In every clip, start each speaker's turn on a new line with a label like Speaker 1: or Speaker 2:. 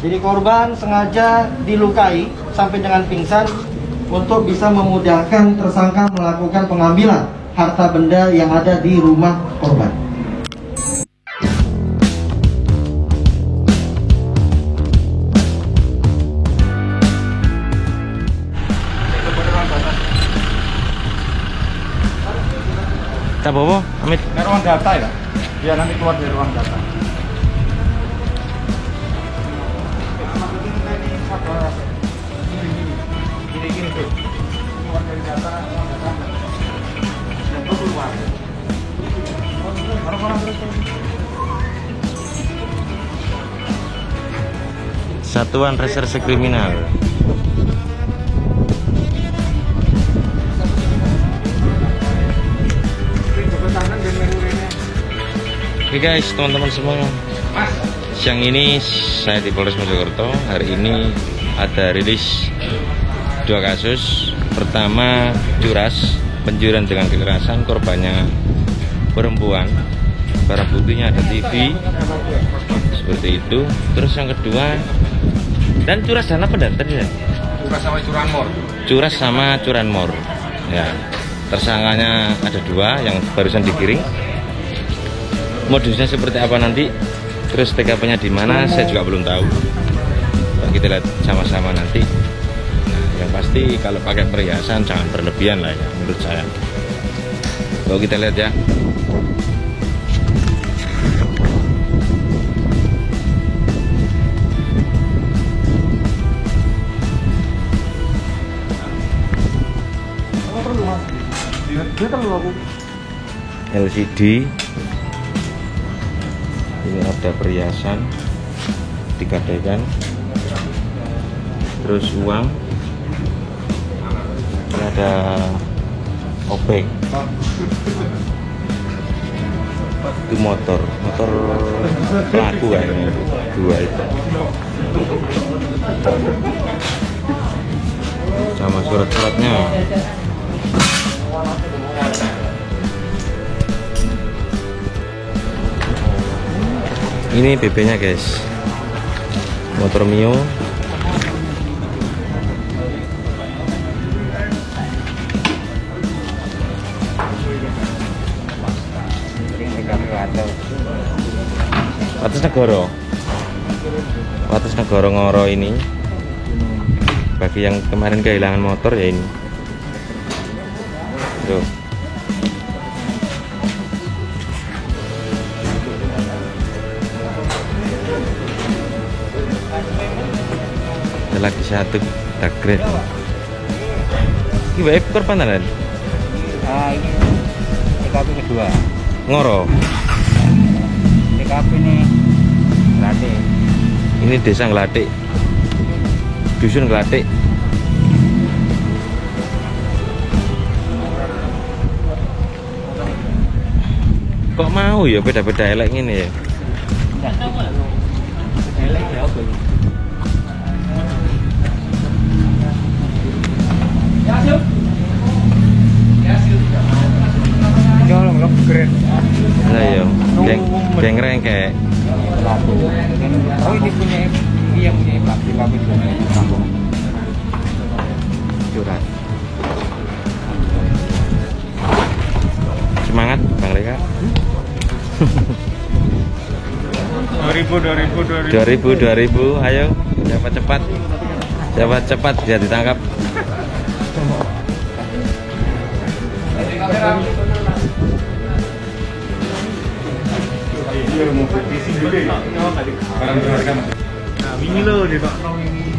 Speaker 1: Jadi korban sengaja dilukai sampai dengan pingsan untuk bisa memudahkan tersangka melakukan pengambilan harta benda yang ada di rumah korban.
Speaker 2: Kita bawa, Amit.
Speaker 3: Ruang data ya? Biar nanti keluar dari ruang data. Gini tuh. Keluar dari data, ruang data. Dan keluar. Orang-orang terus.
Speaker 2: Satuan Reserse Kriminal. Oke guys, teman-teman semua, siang ini saya di Polres Mojokerto. Hari ini ada rilis 2 kasus. Pertama, curas, pencurian dengan kekerasan, korbannya perempuan. Barang buktinya ada TV, seperti itu. Terus yang kedua, dan curas dan apa dan tadi?
Speaker 3: Curas sama curanmor.
Speaker 2: Curas sama curanmor. Ya, tersangkanya ada 2 yang barusan digiring. Modusnya seperti apa nanti, terus TKP-nya di mana, saya juga belum tahu. Kita lihat sama-sama nanti. Nah, yang pasti kalau pakai perhiasan jangan berlebihan lah ya, menurut saya. Kalau kita lihat ya. LCD. Ini ada perhiasan digadaikan, terus uang, ini ada obeng, itu motor pelaku kayaknya, 2 itu, sama surat-suratnya. Ini BB-nya guys, motor Mio. Wates Negoro Ngoro ini. Bagi yang kemarin kehilangan motor ya ini. Tuh. Lagi 1 Dagret. Ini baik korban kan?
Speaker 1: Ini TKP kedua.
Speaker 2: Ngoro.
Speaker 1: TKP ini Ngelatik.
Speaker 2: Ini desa Ngelatik. Dusun Ngelatik. Kok mau ya beda-beda elek ini ya?
Speaker 1: Elek ya apa ini? Nyolong lo keren.
Speaker 2: Lah yo, geng rengke.
Speaker 1: Oh ini punya dia punya Pak TKP kampung.
Speaker 2: Curhat. Semangat Bang Reka. 2000, ayo siapa cepat dia ditangkap.
Speaker 3: Nah, ini loh di Pak Rong ini.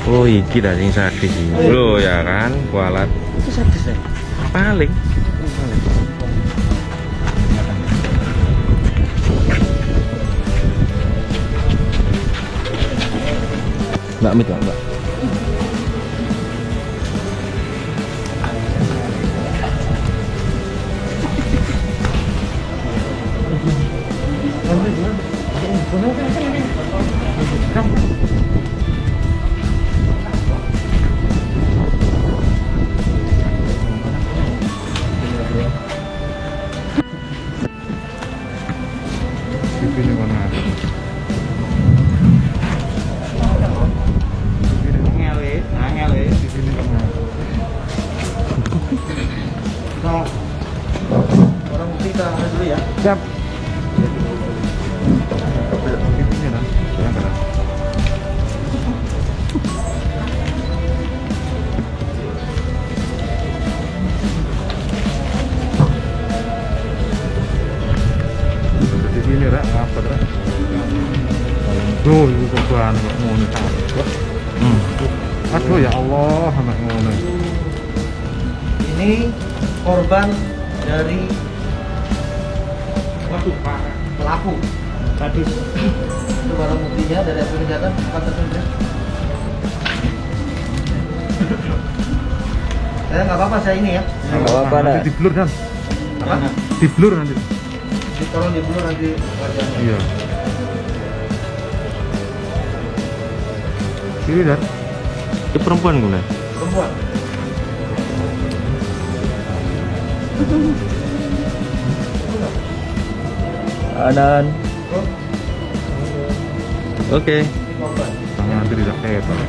Speaker 2: Oh iki dah sing sadis iki. Lho ya kan, kualat.
Speaker 1: Itu sadis ya?
Speaker 2: Paling. Mbak Mit, Mbak. Siap.
Speaker 3: Ini rak ngapa rak? Tuh, itu korban kok ngono takut. Aduh ya Allah, anak ngono.
Speaker 1: Ini korban dari pelaku sadis. Itu barang buktinya dari hasil kejahatan kata saja. Saya nggak apa-apa saya ini ya.
Speaker 2: Nggak apa-apa dah.
Speaker 3: Nanti di blur kan?
Speaker 1: Apa?
Speaker 3: Di blur nanti.
Speaker 1: Tolong di blur nanti wajahnya.
Speaker 3: Iya. Kiri dan
Speaker 2: Itu perempuan gue.
Speaker 1: Perempuan.
Speaker 2: Kanan.
Speaker 1: Oh,
Speaker 2: Oke.
Speaker 1: ini korban.
Speaker 3: tangan nanti tidak ketok.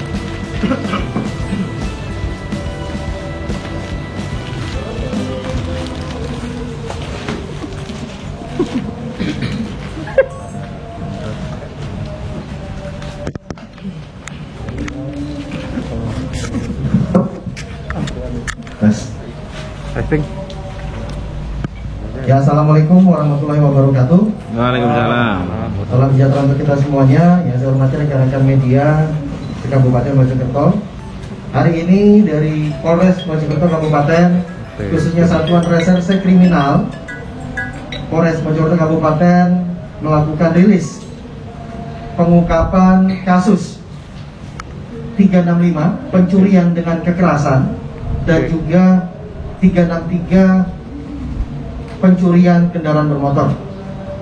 Speaker 1: Tes.
Speaker 3: Testing.
Speaker 1: Ya, assalamualaikum warahmatullahi wabarakatuh.
Speaker 2: Waalaikumsalam.
Speaker 1: Salam sejahtera untuk kita semuanya. Yang saya hormati rekan-rekan media di Kabupaten Mojokerto. Hari ini dari Polres Mojokerto Kabupaten, khususnya Satuan Reserse Kriminal Polres Mojokerto Kabupaten melakukan rilis pengungkapan kasus 365 pencurian dengan kekerasan dan juga 363 pencurian kendaraan bermotor.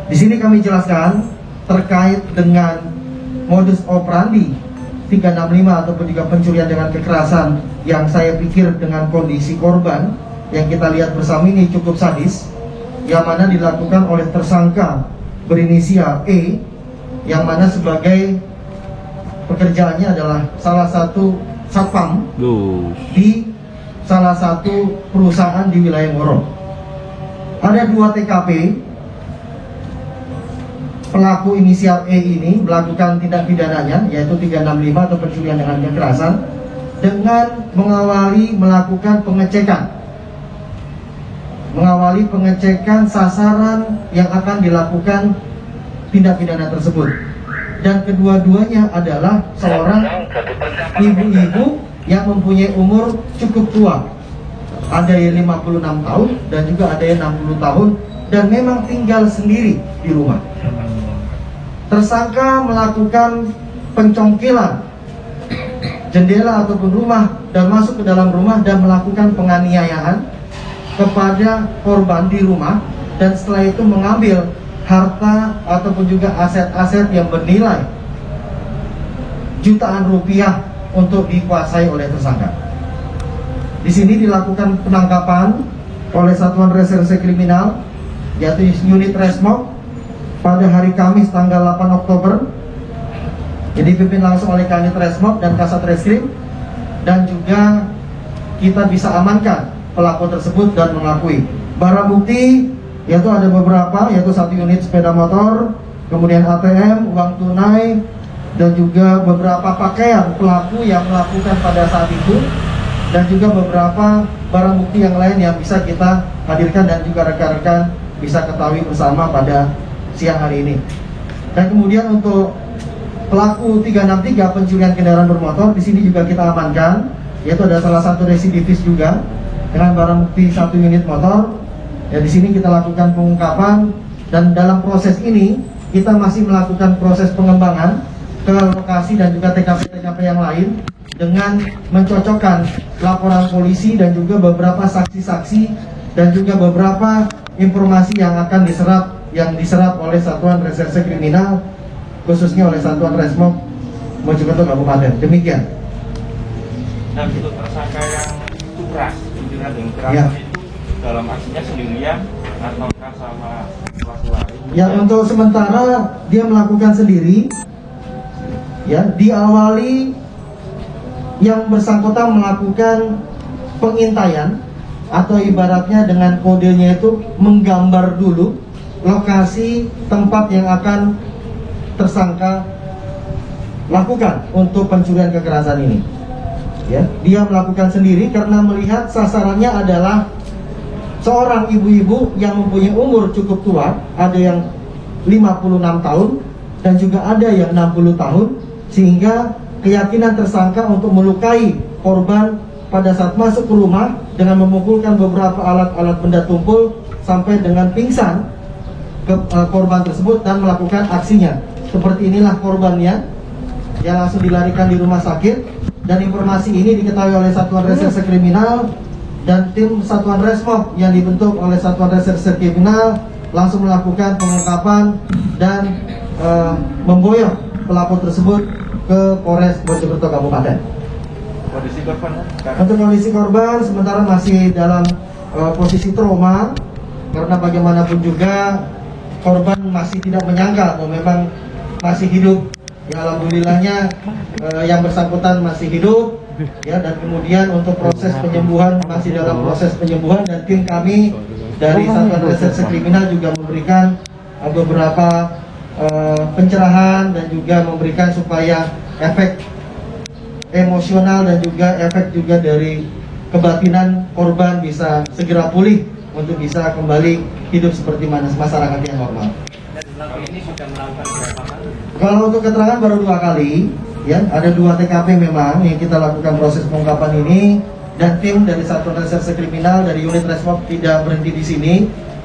Speaker 1: Di sini kami jelaskan terkait dengan modus operandi 365 ataupun juga pencurian dengan kekerasan yang saya pikir dengan kondisi korban yang kita lihat bersama ini cukup sadis, yang mana dilakukan oleh tersangka berinisial E, yang mana sebagai pekerjaannya adalah salah satu satpam di salah satu perusahaan di wilayah Ngoro. Ada 2 TKP. Pelaku inisial E ini melakukan tindak pidananya, yaitu 365 atau pencurian dengan kekerasan, dengan melakukan pengecekan sasaran yang akan dilakukan tindak pidana tersebut. Dan kedua-duanya adalah seorang ibu-ibu yang mempunyai umur cukup tua. Ada yang 56 tahun dan juga ada yang 60 tahun dan memang tinggal sendiri di rumah. Tersangka melakukan pencongkelan jendela ataupun rumah dan masuk ke dalam rumah dan melakukan penganiayaan kepada korban di rumah, dan setelah itu mengambil harta ataupun juga aset-aset yang bernilai jutaan rupiah untuk dikuasai oleh tersangka. Di sini dilakukan penangkapan oleh Satuan Reserse Kriminal, yaitu unit Resmob, pada hari Kamis tanggal 8 Oktober. Jadi dipimpin langsung oleh Kanit Resmob dan Kasat Reskrim, dan juga kita bisa amankan pelaku tersebut dan mengakui. Barang bukti yaitu ada beberapa, yaitu 1 unit sepeda motor, kemudian ATM, uang tunai, dan juga beberapa pakaian pelaku yang melakukan pada saat itu, dan juga beberapa barang bukti yang lain yang bisa kita hadirkan dan juga rekan-rekan bisa ketahui bersama pada siang hari ini. Dan kemudian untuk pelaku 363 pencurian kendaraan bermotor, di sini juga kita amankan, yaitu ada salah satu residivis juga dengan barang bukti 1 unit motor. Ya, di sini kita lakukan pengungkapan, dan dalam proses ini kita masih melakukan proses pengembangan ke lokasi dan juga TKP-TKP yang lain dengan mencocokkan laporan polisi dan juga beberapa saksi-saksi dan juga beberapa informasi yang akan diserap oleh Satuan Reserse Kriminal, khususnya oleh Satuan Resmob Mojokerto Kabupaten. Demikian.
Speaker 4: Dan untuk tersangka yang turas, pencurian dengan kekerasan
Speaker 1: Ya.
Speaker 4: itu dalam aksinya sendirian ataukah sama pelaku lain?
Speaker 1: Ya, untuk sementara dia melakukan sendiri. Ya, diawali yang bersangkutan melakukan pengintaian atau ibaratnya dengan kodenya itu menggambar dulu lokasi tempat yang akan tersangka lakukan untuk pencurian kekerasan ini. Ya, dia melakukan sendiri karena melihat sasarannya adalah seorang ibu-ibu yang mempunyai umur cukup tua, ada yang 56 tahun dan juga ada yang 60 tahun, sehingga keyakinan tersangka untuk melukai korban pada saat masuk ke rumah dengan memukulkan beberapa alat-alat benda tumpul sampai dengan pingsan ke korban tersebut dan melakukan aksinya. Seperti inilah korbannya yang langsung dilarikan di rumah sakit, dan informasi ini diketahui oleh Satuan Reserse Kriminal dan tim Satuan Resmob yang dibentuk oleh Satuan Reserse Kriminal langsung melakukan pengungkapan dan memboyong pelaku tersebut ke Polres Mojokerto Kabupaten.
Speaker 4: Kondisi korban?
Speaker 1: Untuk kondisi korban sementara masih dalam posisi trauma, karena bagaimanapun juga korban masih tidak menyangka bahwa memang masih hidup. Ya, alhamdulillahnya yang bersangkutan masih hidup, ya, dan kemudian untuk proses penyembuhan masih dalam proses penyembuhan, dan tim kami dari Satuan Reserse Kriminal juga memberikan beberapa pencerahan dan juga memberikan supaya efek emosional dan juga efek juga dari kebatinan korban bisa segera pulih untuk bisa kembali hidup seperti mana masyarakat yang normal.
Speaker 4: Ini sudah melakukan berapa kali?
Speaker 1: Kalau untuk keterangan baru 2 kali, ya, ada 2 TKP memang yang kita lakukan proses pengungkapan ini, dan tim dari Satuan Reserse Kriminal dari unit Resmob tidak berhenti di sini,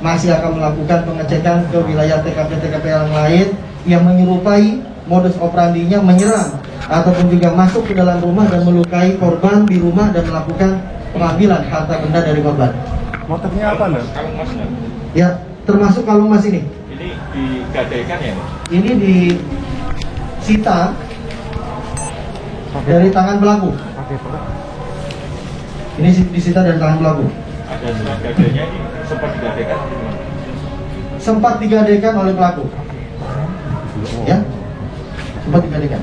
Speaker 1: masih akan melakukan pengecekan ke wilayah TKP-TKP yang lain yang menyerupai modus operandinya menyerang ataupun juga masuk ke dalam rumah dan melukai korban di rumah dan melakukan pengambilan harta benda dari korban.
Speaker 3: Motifnya apa, Mas?
Speaker 4: Kalung mas, Mas.
Speaker 1: Ya, termasuk kalung emas ini.
Speaker 4: Ini digadaikan ya, Mas?
Speaker 1: Ini disita dari tangan pelaku. Ini disita dari tangan pelaku.
Speaker 4: Ada surat gadainya, ini sempat digadaikan atau gimana?
Speaker 1: Sempat digadaikan oleh pelaku. Ya, sempat digadaikan.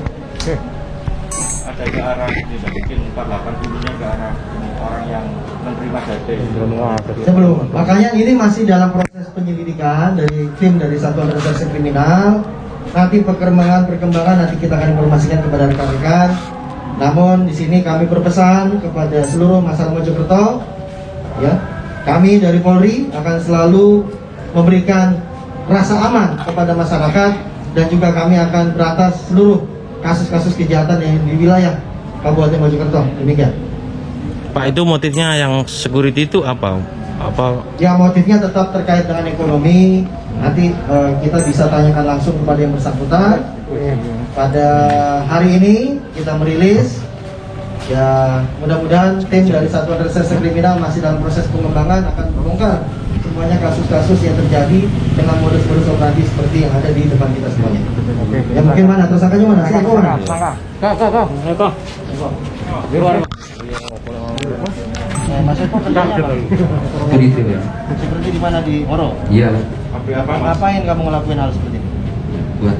Speaker 4: Ada ke arah ini, mungkin 48 dulunya ke arah ini, orang yang menerima gadai.
Speaker 1: Sebelum, makanya ini masih dalam proses penyelidikan dari tim dari Satuan Reserse Kriminal. Nanti perkembangan nanti kita akan informasikan kepada rekan-rekan. Namun di sini kami berpesan kepada seluruh masyarakat Mojokerto, ya, kami dari Polri akan selalu memberikan rasa aman kepada masyarakat, dan juga kami akan berantas seluruh kasus-kasus kejahatan yang di wilayah Kabupaten Mojokerto. Demikian.
Speaker 2: Pak, itu motifnya yang security itu apa?
Speaker 1: Ya, motifnya tetap terkait dengan ekonomi. Nanti kita bisa tanyakan langsung kepada yang bersangkutan. Pada hari ini kita merilis. Ya, mudah-mudahan tim dari Satuan Reserse Kriminal masih dalam proses pengembangan akan membongkar semuanya kasus-kasus yang terjadi dengan modus-modus operandi seperti yang ada di depan kita semuanya. Ya, mungkin mana tersangkanya mana? Si Eko mana? Mas Eko kerjanya apa?
Speaker 5: Seperti ya.
Speaker 1: Seperti di mana, di Moro?
Speaker 5: Iya,
Speaker 4: Apa, Mas?
Speaker 1: Ngapain kamu ngelakuin hal seperti ini?
Speaker 5: buat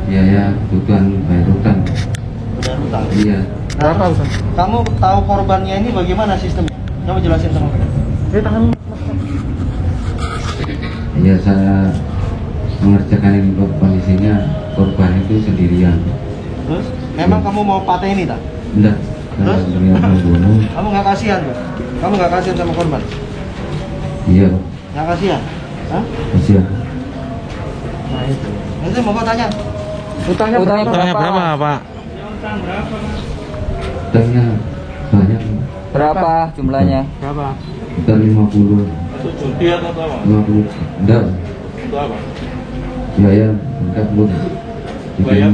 Speaker 5: biaya kebutuhan bayar utang.
Speaker 1: Udah utang.
Speaker 5: Iya,
Speaker 1: Nah, kamu tahu korbannya ini bagaimana sistemnya? Coba jelasin sama kita.
Speaker 5: iya saya mengerjakan ini kondisinya korban itu sendirian.
Speaker 1: Terus, memang kamu mau patah ini tak?
Speaker 5: Enggak, saya
Speaker 1: Terus?
Speaker 5: terlihat membunuh.
Speaker 1: Kamu nggak kasihan tuh? Kamu nggak kasihan sama korban?
Speaker 5: Iya,
Speaker 1: Nggak kasihan? Hah?
Speaker 5: kasihan.
Speaker 1: Nah itu. Nanti mau tanya.
Speaker 3: Utangnya
Speaker 2: berapa, Pak?
Speaker 5: Utangnya banyak,
Speaker 6: Berapa jumlahnya?
Speaker 5: kita 50,
Speaker 4: Itu judi atau apa?
Speaker 5: 50. Enggak,
Speaker 4: Itu apa?
Speaker 5: biaya enggak buat
Speaker 4: Bayar?
Speaker 5: bikin,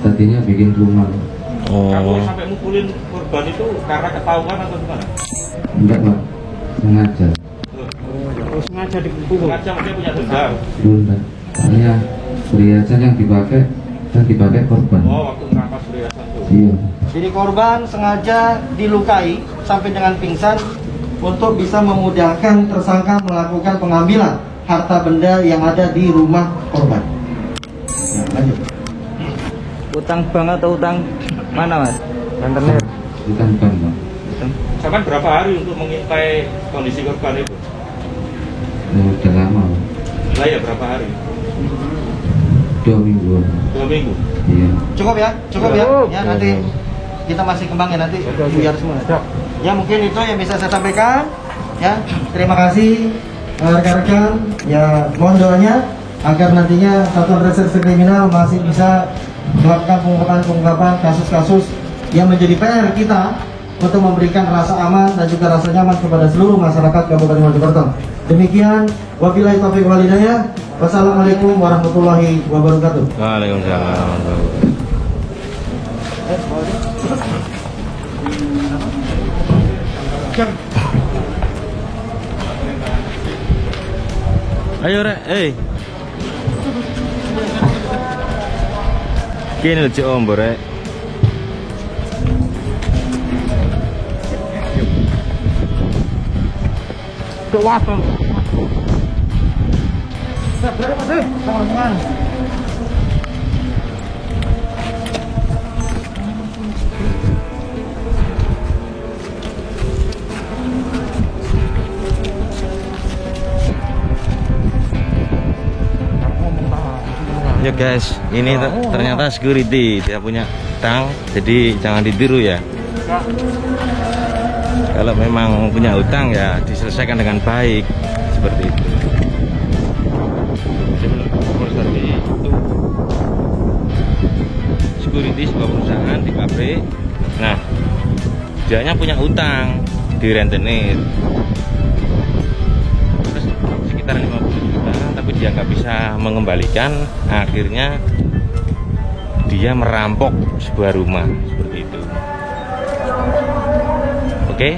Speaker 5: tadinya bikin rumah.
Speaker 4: Kamu
Speaker 2: Oh,
Speaker 4: sampai mukulin korban itu karena ketahuan atau gimana?
Speaker 5: Enggak Pak, sengaja.
Speaker 4: Sengaja dipukul. Sengaja mungkin punya dendam.
Speaker 5: Enggak, soalnya perhiasan yang dipakai korban.
Speaker 4: Oh, waktu merampas perhiasan tuh.
Speaker 5: Iya.
Speaker 1: Jadi korban sengaja dilukai sampai dengan pingsan untuk bisa memudahkan tersangka melakukan pengambilan harta benda yang ada di rumah korban. Nah, lanjut.
Speaker 6: Utang bank atau utang mana, Mas?
Speaker 5: Bukan Pak.
Speaker 4: Sampai berapa hari untuk mengintai kondisi korban itu?
Speaker 5: Udah lama.
Speaker 4: Lah ya berapa hari?
Speaker 5: 2 minggu.
Speaker 4: 2 minggu.
Speaker 5: Iya.
Speaker 1: Cukup ya? Cukup ya?
Speaker 3: Cukup.
Speaker 1: Ya nanti kita masih kembangin nanti biar semua.
Speaker 3: Siap.
Speaker 1: Ya mungkin itu yang bisa saya sampaikan. Ya, terima kasih rekan-rekan. Ya mohon doanya agar nantinya Satuan Reserse Kriminal masih bisa melakukan pengungkapan kasus-kasus yang menjadi PR kita untuk memberikan rasa aman dan juga rasa nyaman kepada seluruh masyarakat Kabupaten Mojokerto. Demikian, wabillahi taufiq wal hidayah. Wassalamualaikum warahmatullahi wabarakatuh.
Speaker 2: Waalaikumsalam. Ayo rek, kini lucu om rek.
Speaker 3: Kewaton.
Speaker 2: Ya guys, ini ternyata security, dia punya utang, jadi jangan ditiru ya. Kalau memang punya utang ya diselesaikan dengan baik seperti itu. Seperti itu. Security sebuah perusahaan di pabrik. Nah, dianya punya utang di rentenir. Terus sekitar 50 juta, tapi dia nggak bisa mengembalikan. Akhirnya dia merampok sebuah rumah seperti itu. Oke.